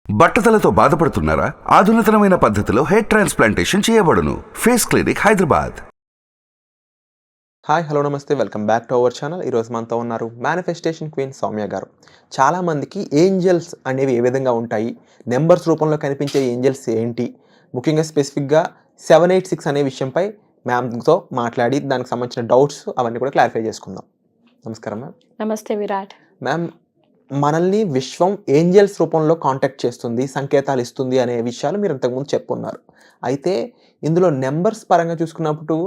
బట్టతలతో బాధపడుతున్నారా? ఆధునితనమైన పద్ధతిలో హెయిర్ ట్రాన్స్ప్లాంటేషన్ చేయబడును. Face clinic, Hyderabad. Hi, hello, నమస్తే, welcome back to our channel. ఈరోజు మనతో ఉన్నారు మేనిఫెస్టేషన్ క్వీన్ సౌమ్య గారు. చాలామందికి ఏంజల్స్ అనేవి ఏ విధంగా ఉంటాయి, నెంబర్స్ రూపంలో కనిపించే ఏంజల్స్ ఏంటి, ముఖ్యంగా స్పెసిఫిక్గా 786 అనే విషయంపై మ్యామ్తో మాట్లాడి దానికి సంబంధించిన డౌట్స్ అవన్నీ కూడా క్లారిఫై చేసుకుందాం. నమస్కారం మ్యామ్. నమస్తే విరాట్. మ్యామ్, మనల్ని విశ్వం ఏంజల్స్ రూపంలో కాంటాక్ట్ చేస్తుంది, సంకేతాలు ఇస్తుంది అనే విషయాలు మీరు ఇంతకుముందు చెప్పున్నారు. అయితే ఇందులో నెంబర్స్ పరంగా చూసుకున్నప్పుడు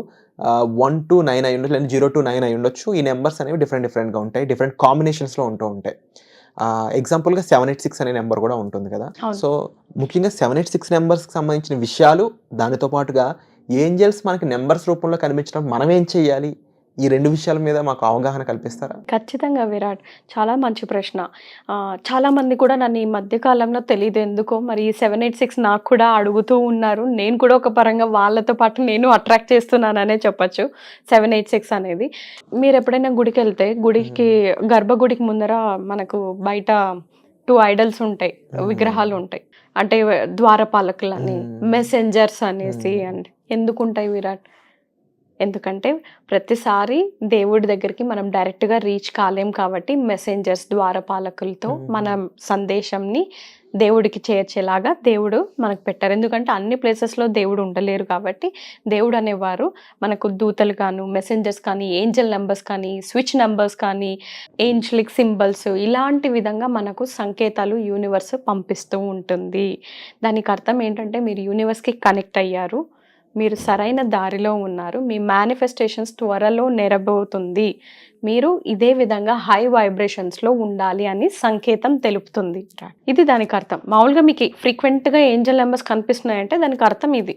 1 to 9 అయి ఉండొచ్చు, లేదా 0 to 9 అయి ఉండొచ్చు. ఈ నెంబర్స్ అనేవి డిఫరెంట్గా ఉంటాయి, డిఫరెంట్ కాంబినేషన్స్లో ఉంటాయి. ఎగ్జాంపుల్గా 786 అనే నెంబర్ కూడా ఉంటుంది కదా. సో ముఖ్యంగా 786 నెంబర్స్కి సంబంధించిన విషయాలు, దానితో పాటుగా ఏంజల్స్ మనకి నెంబర్స్ రూపంలో కనిపించినప్పుడు మనం ఏం చేయాలి, ఈ రెండు విషయాల మీద మాకు అవగాహన కల్పిస్తారా? ఖచ్చితంగా విరాట్, చాలా మంచి ప్రశ్న. చాలామంది కూడా నన్ను ఈ మధ్యకాలంలో తెలియదు ఎందుకో మరి 786 నాకు కూడా అడుగుతూ ఉన్నారు. నేను కూడా ఒక పరంగా వాళ్ళతో పాటు నేను అట్రాక్ట్ చేస్తున్నాననే చెప్పచ్చు 786 అనేది. మీరు ఎప్పుడైనా గుడికి వెళ్తే గుడికి గర్భగుడికి ముందర మనకు బయట 2 ఐడల్స్ ఉంటాయి, విగ్రహాలు ఉంటాయి. అంటే ద్వారపాలకులని, మెసెంజర్స్ అనేసి. అంటే ఎందుకు ఉంటాయి విరాట్? ఎందుకంటే ప్రతిసారి దేవుడి దగ్గరికి మనం డైరెక్ట్గా రీచ్ కాలేం కాబట్టి మెసెంజర్స్, ద్వారపాలకులతో మన సందేశంని దేవుడికి చేర్చేలాగా దేవుడు మనకు పెట్టారు. ఎందుకంటే అన్ని ప్లేసెస్లో దేవుడు ఉండలేరు కాబట్టి దేవుడు అనేవారు మనకు దూతలు కాను, మెసెంజర్స్ కానీ, ఏంజల్ నెంబర్స్ కానీ, స్విచ్ నెంబర్స్ కానీ, ఏంజలిక్ సింబల్స్, ఇలాంటి విధంగా మనకు సంకేతాలు యూనివర్స్ పంపిస్తూ ఉంటుంది. దానికి అర్థం ఏంటంటే మీరు యూనివర్స్కి కనెక్ట్ అయ్యారు, మీరు సరైన దారిలో ఉన్నారు, మీ మేనిఫెస్టేషన్స్ త్వరలో నెరవేరుతుంది, మీరు ఇదే విధంగా హై వైబ్రేషన్స్లో ఉండాలి అని సంకేతం తెలుపుతుంది. ఇది దానికి అర్థం. మామూలుగా మీకు ఫ్రీక్వెంట్గా ఏంజల్ నెంబర్స్ కనిపిస్తున్నాయంటే దానికి అర్థం ఇది.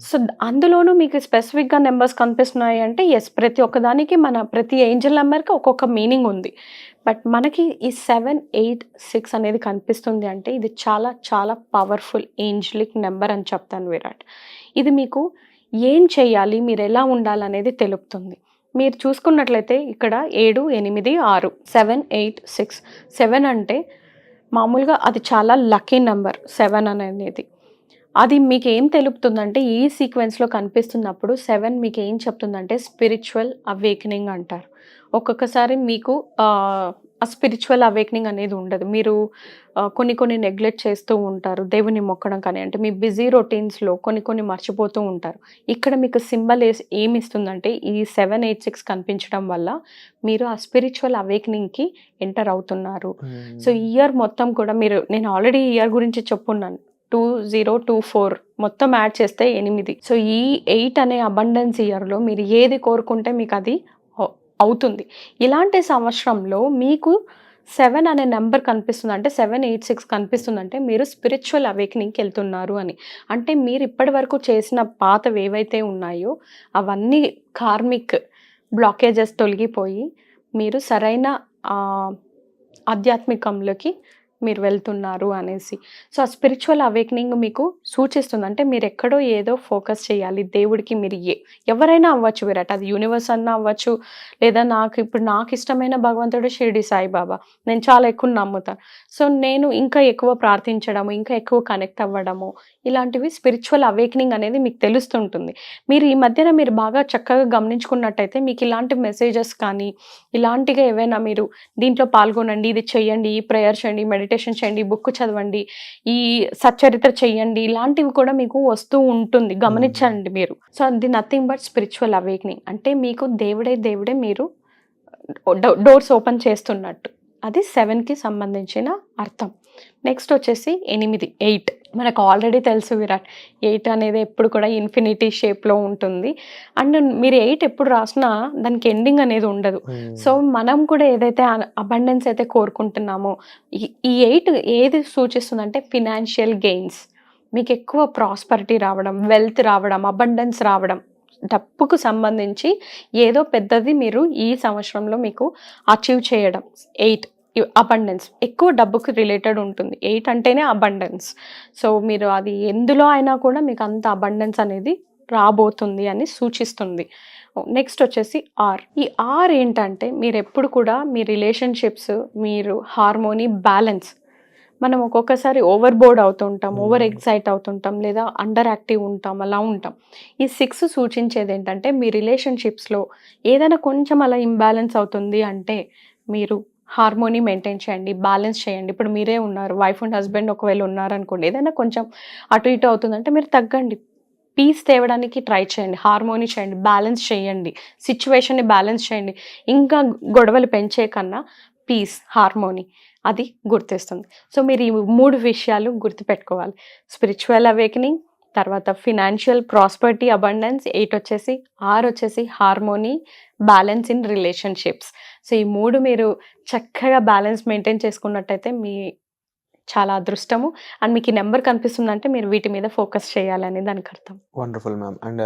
సో అందులోనూ మీకు స్పెసిఫిక్గా నెంబర్స్ కనిపిస్తున్నాయి అంటే ఎస్, ప్రతి ఒక్కదానికి ప్రతి ఏంజల్ నెంబర్కి ఒక్కొక్క మీనింగ్ ఉంది. బట్ మనకి ఈ 786 అనేది కనిపిస్తుంది అంటే ఇది చాలా చాలా పవర్ఫుల్ ఏంజలిక్ నెంబర్ అని చెప్తాను విరాట్. ఇది మీకు ఏం చేయాలి, మీరు ఎలా ఉండాలనేది తెలుపుతుంది. మీరు చూసుకున్నట్లయితే ఇక్కడ 7, 8, 6, 786. 7 అంటే మామూలుగా అది చాలా లక్కీ నెంబర్. 7 అనేది అది మీకు ఏం తెలుపుతుందంటే ఈ సీక్వెన్స్లో కనిపిస్తున్నప్పుడు 7 మీకు ఏం చెప్తుందంటే స్పిరిచువల్ అవేకనింగ్ అంటారు. ఒక్కొక్కసారి మీకు ఆ స్పిరిచువల్ అవేకనింగ్ అనేది ఉండదు. మీరు కొన్ని నెగ్లెక్ట్ చేస్తూ ఉంటారు, దేవుని మొక్కడం కానీ, అంటే మీ బిజీ రొటీన్స్లో కొన్ని మర్చిపోతూ ఉంటారు. ఇక్కడ మీకు సింబల్ ఏమి ఇస్తుందంటే ఈ 786 కనిపించడం వల్ల మీరు ఆ స్పిరిచువల్ అవేకనింగ్కి ఎంటర్ అవుతున్నారు. సో ఇయర్ మొత్తం కూడా నేను ఆల్రెడీ ఇయర్ గురించి చెప్పున్నాను. 2024 మొత్తం యాడ్ చేస్తే 8. సో ఈ 8 అనే అబండెన్స్ ఇయర్లో మీరు ఏది కోరుకుంటే మీకు అది అవుతుంది. ఇలాంటి సంవత్సరంలో మీకు 7 అనే నెంబర్ కనిపిస్తుంది అంటే 786 కనిపిస్తుందంటే మీరు స్పిరిచువల్ అవేకనింగ్కి వెళ్తున్నారు అని. అంటే మీరు ఇప్పటి వరకు చేసిన పాతవి ఏవైతే ఉన్నాయో అవన్నీ కార్మిక్ బ్లాకేజెస్ తొలగిపోయి మీరు సరైన ఆధ్యాత్మికంలోకి మీరు వెళ్తున్నారు అనేసి. సో ఆ స్పిరిచువల్ అవేకనింగ్ మీకు సూచిస్తుంది. అంటే మీరు ఎక్కడో ఏదో ఫోకస్ చేయాలి దేవుడికి. మీరు ఎవరైనా అవ్వచ్చు విరాట్, అది యూనివర్స్ అన్నా అవ్వచ్చు, లేదా నాకు ఇష్టమైన భగవంతుడు షిరిడి సాయిబాబా, నేను చాలా ఎక్కువ నమ్ముతాను. సో నేను ఇంకా ఎక్కువ ప్రార్థించడము, ఇంకా ఎక్కువ కనెక్ట్ అవ్వడము, ఇలాంటివి స్పిరిచువల్ అవేకనింగ్ అనేది మీకు తెలుస్తుంటుంది. మీరు ఈ మధ్యన మీరు బాగా చక్కగా గమనించుకున్నట్టయితే మీకు ఇలాంటి మెసేజెస్ కానీ, ఇలాంటిగా ఏవైనా మీరు దీంట్లో పాల్గొనండి, ఇది చెయ్యండి, ఈ ప్రేయర్ చేయండి, మెడిటేషన్ చేయండి, బుక్ చదవండి, ఈ సచ్చరిత్ర చెయ్యండి, ఇలాంటివి కూడా మీకు వస్తూ ఉంటుంది, గమనించండి మీరు. సో అది నథింగ్ బట్ స్పిరిచువల్ అవేకనింగ్. అంటే మీకు దేవుడే మీరు డోర్స్ ఓపెన్ చేస్తున్నట్టు. అది 7కి సంబంధించిన అర్థం. నెక్స్ట్ వచ్చేసి 8. మనకు ఆల్రెడీ తెలుసు విరాట్, 8 అనేది ఎప్పుడు కూడా ఇన్ఫినిటీ షేప్లో ఉంటుంది. అండ్ మీరు 8 ఎప్పుడు రాసినా దానికి ఎండింగ్ అనేది ఉండదు. సో మనం కూడా ఏదైతే అబండెన్స్ అయితే కోరుకుంటున్నామో ఈ 8 ఏది సూచిస్తుందంటే ఫినాన్షియల్ గెయిన్స్, మీకు ఎక్కువ ప్రాస్పరిటీ రావడం, వెల్త్ రావడం, అబండెన్స్ రావడం, డబ్బుకు సంబంధించి ఏదో పెద్దది మీరు ఈ సంవత్సరంలో మీకు అచీవ్ చేయడం. 8 అబండెన్స్ ఎక్కువ డబ్బుకి రిలేటెడ్ ఉంటుంది. 8 అంటేనే అబండెన్స్. సో మీరు అది ఎందులో అయినా కూడా మీకు అంత అబండెన్స్ అనేది రాబోతుంది అని సూచిస్తుంది. నెక్స్ట్ వచ్చేసి ఆర్. ఈ ఆర్ ఏంటంటే మీరు ఎప్పుడు కూడా మీ రిలేషన్షిప్స్, మీరు హార్మోనీ, బ్యాలెన్స్, మనం ఒక్కొక్కసారి ఓవర్ బోర్డ్ అవుతుంటాం, ఓవర్ ఎక్సైట్ అవుతుంటాం, లేదా అండర్ యాక్టివ్ ఉంటాం, అలా ఉంటాం. ఈ 6 సూచించేది ఏంటంటే మీ రిలేషన్షిప్స్లో ఏదైనా కొంచెం అలా ఇంబ్యాలెన్స్ అవుతుంది అంటే మీరు హార్మోనీ మెయింటైన్ చేయండి, బ్యాలెన్స్ చేయండి. ఇప్పుడు మీరే ఉన్నారు, వైఫ్ అండ్ హస్బెండ్ ఒకవేళ ఉన్నారనుకోండి, ఏదైనా కొంచెం అటు ఇటు అవుతుందంటే మీరు తగ్గండి, పీస్ తేవడానికి ట్రై చేయండి, హార్మోనీ చేయండి, బ్యాలెన్స్ చేయండి, సిచ్యువేషన్ని బ్యాలెన్స్ చేయండి. ఇంకా గొడవలు పెంచే కన్నా పీస్, హార్మోనీ అది గుర్తిస్తుంది. సో మీరు ఈ 3 విషయాలు గుర్తుపెట్టుకోవాలి. స్పిరిచువల్ అవేకనింగ్, తర్వాత ఫినాన్షియల్ ప్రాస్పరిటీ, అబండెన్స్, 8 వచ్చేసి, 6 వచ్చేసి harmony, balance in relationships. So ఈ 3 మీరు చక్కగా బ్యాలెన్స్ మెయింటైన్ చేసుకున్నట్టయితే మీ చాలా అదృష్టము. అండ్ మీకు ఈ నెంబర్ కనిపిస్తుందంటే మీరు వీటి మీద ఫోకస్ చేయాలని దానికి అర్థం. Wonderful ma'am. అండ్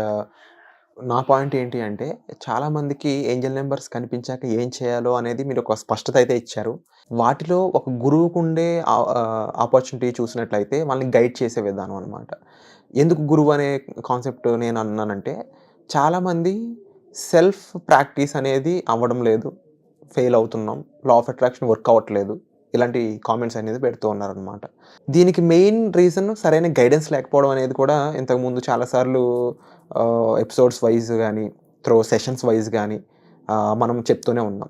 నా పాయింట్ ఏంటి అంటే చాలామందికి ఏంజెల్ నెంబర్స్ కనిపించాక ఏం చేయాలో అనేది మీరు ఒక స్పష్టత అయితే ఇచ్చారు. వాటిలో ఒక గురువుకుండే ఆపర్చునిటీ చూసినట్లయితే వాళ్ళని గైడ్ చేసే విధానం అనమాట. ఎందుకు గురువు అనే కాన్సెప్ట్ నేను అన్నానంటే చాలామంది సెల్ఫ్ ప్రాక్టీస్ అనేది అవ్వడం లేదు, ఫెయిల్ అవుతున్నాం, లా ఆఫ్ అట్రాక్షన్ వర్క్ అవ్వట్లేదు, ఇలాంటి కామెంట్స్ అనేది పెడుతూ ఉన్నారనమాట. దీనికి మెయిన్ రీజన్ సరైన గైడెన్స్ లేకపోవడం అనేది కూడా ఇంతకుముందు చాలాసార్లు ఎపిసోడ్స్ వైజ్ కానీ సెషన్స్ వైజ్ కానీ మనం చెప్తూనే ఉన్నాం.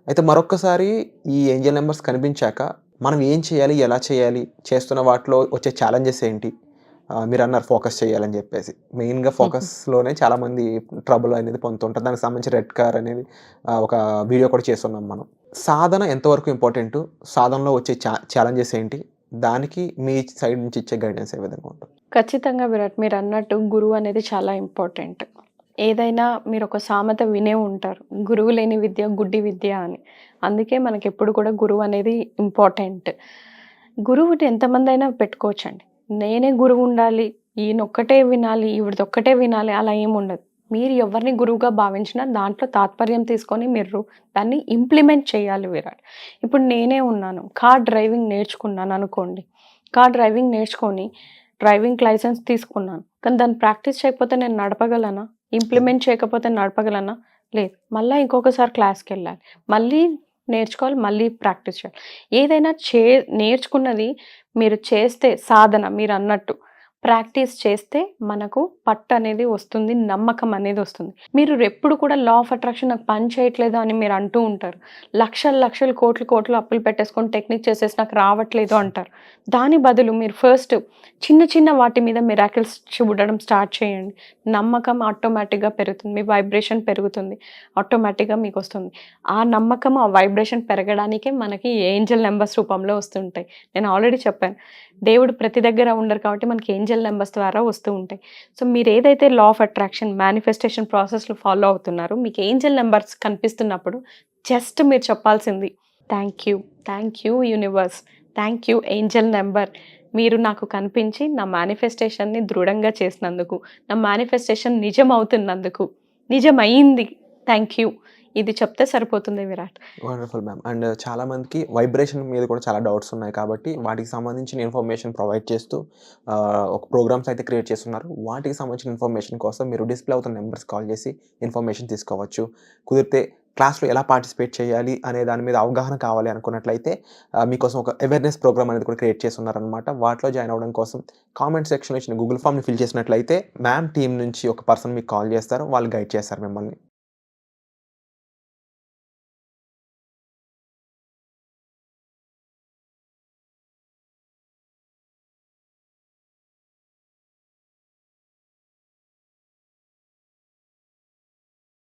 అయితే మరొక్కసారి ఈ ఏంజెల్ నెంబర్స్ కనిపించాక మనం ఏం చేయాలి, ఎలా చేయాలి, చేస్తున్న వాటిలో వచ్చే ఛాలెంజెస్ ఏంటి, మీరు అన్నారు ఫోకస్ చేయాలని చెప్పేసి. మెయిన్గా ఫోకస్లోనే చాలామంది ట్రబుల్ అనేది పొందుతుంటారు. దానికి సంబంధించి రెడ్ కార్ అనేది ఒక వీడియో కూడా చేస్తున్నాం మనం. సాధన ఎంతవరకు ఇంపార్టెంట్, సాధనలో వచ్చే ఛాలెంజెస్ ఏంటి, దానికి మీ సైడ్ నుంచి ఇచ్చే గైడెన్స్ ఏ విధంగా ఉంటుంది? ఖచ్చితంగా విరాట్, మీరు అన్నట్టు గురువు అనేది చాలా ఇంపార్టెంట్. ఏదైనా మీరు ఒక సామెత వినే ఉంటారు, గురువు లేని విద్య గుడ్డి విద్య అని. అందుకే మనకి ఎప్పుడు కూడా గురువు అనేది ఇంపార్టెంట్. గురువుని ఎంతమంది అయినా పెట్టుకోవచ్చండి. నేనే గురువు ఉండాలి, ఈయనొక్కటే వినాలి, ఈవిడదొక్కటే వినాలి, అలా ఏముండదు. మీరు ఎవరిని గురువుగా భావించినా దాంట్లో తాత్పర్యం తీసుకొని మీరు దాన్ని ఇంప్లిమెంట్ చేయాలి విరాట్. ఇప్పుడు నేనే ఉన్నాను, కార్ డ్రైవింగ్ నేర్చుకున్నాను అనుకోండి, కార్ డ్రైవింగ్ నేర్చుకొని డ్రైవింగ్ లైసెన్స్ తీసుకున్నాను, కానీ దాన్ని ప్రాక్టీస్ చేయకపోతే నేను నడపగలనా? ఇంప్లిమెంట్ చేయకపోతే నడపగలనా? లేదు. మళ్ళీ ఇంకొకసారి క్లాస్కి వెళ్ళాలి, మళ్ళీ నేర్చుకోవాలి, మళ్ళీ ప్రాక్టీస్ చేయాలి. ఏదైనా నేర్చుకున్నది మీరు చేస్తే, సాధన మీరు అన్నట్టు ప్రాక్టీస్ చేస్తే మనకు పట్టు అనేది వస్తుంది, నమ్మకం అనేది వస్తుంది. మీరు ఎప్పుడు కూడా లా ఆఫ్ అట్రాక్షన్ నాకు పని చేయట్లేదు అని మీరు అంటూ ఉంటారు. లక్షలు కోట్లు అప్పులు పెట్టేసుకొని టెక్నిక్ చేసేసి నాకు రావట్లేదు అంటారు. దాని బదులు మీరు ఫస్ట్ చిన్న వాటి మీద మిరాకిల్స్ చూడడం స్టార్ట్ చేయండి. నమ్మకం ఆటోమేటిక్గా పెరుగుతుంది, మీ వైబ్రేషన్ పెరుగుతుంది, ఆటోమేటిక్గా మీకు వస్తుంది. ఆ నమ్మకం, ఆ వైబ్రేషన్ పెరగడానికే మనకి ఏంజెల్ నెంబర్స్ రూపంలో వస్తుంటాయి. నేను ఆల్రెడీ చెప్పాను, దేవుడు ప్రతి దగ్గర ఉండరు కాబట్టి మనకి ఏంజెల్ నెంబర్స్ ద్వారా వస్తూ ఉంటాయి. సో మీరు ఏదైతే లా ఆఫ్ అట్రాక్షన్ మేనిఫెస్టేషన్ ప్రాసెస్లో ఫాలో అవుతున్నారో, మీకు ఏంజెల్ నెంబర్స్ కనిపిస్తున్నప్పుడు జస్ట్ మీరు చెప్పాల్సింది thank you universe, thank you Angel number, మీరు నాకు కనిపించి నా మేనిఫెస్టేషన్ని దృఢంగా చేసినందుకు, నా మేనిఫెస్టేషన్ నిజం అవుతున్నందుకు, నిజమైంది, థ్యాంక్ యూ, ఇది చెప్తే సరిపోతుంది విరాట్. Wonderful ma'am. అండ్ చాలామందికి వైబ్రేషన్ మీద కూడా చాలా డౌట్స్ ఉన్నాయి కాబట్టి వాటికి సంబంధించిన ఇన్ఫర్మేషన్ ప్రొవైడ్ చేస్తూ ఒక ప్రోగ్రామ్స్ అయితే క్రియేట్ చేస్తున్నారు. వాటికి సంబంధించిన ఇన్ఫర్మేషన్ కోసం మీరు డిస్ప్లే అవుతున్న నెంబర్స్ కాల్ చేసి ఇన్ఫర్మేషన్ తీసుకోవచ్చు. కుదిరితే క్లాస్లో ఎలా పార్టిసిపేట్ చేయాలి అనే దాని మీద అవగాహన కావాలి అనుకున్నట్లయితే మీకోసం ఒక అవేర్నెస్ ప్రోగ్రామ్ అనేది కూడా క్రియేట్ చేస్తున్నారనమాట. వాటిలో జాయిన్ అవ్వడం కోసం కామెంట్ సెక్షన్లో ఇచ్చిన గూగుల్ ఫామ్ని ఫిల్ చేసినట్లయితే మ్యామ్ టీం నుంచి ఒక పర్సన్ మీకు కాల్ చేస్తారు, వాళ్ళు గైడ్ చేస్తారు మిమ్మల్ని.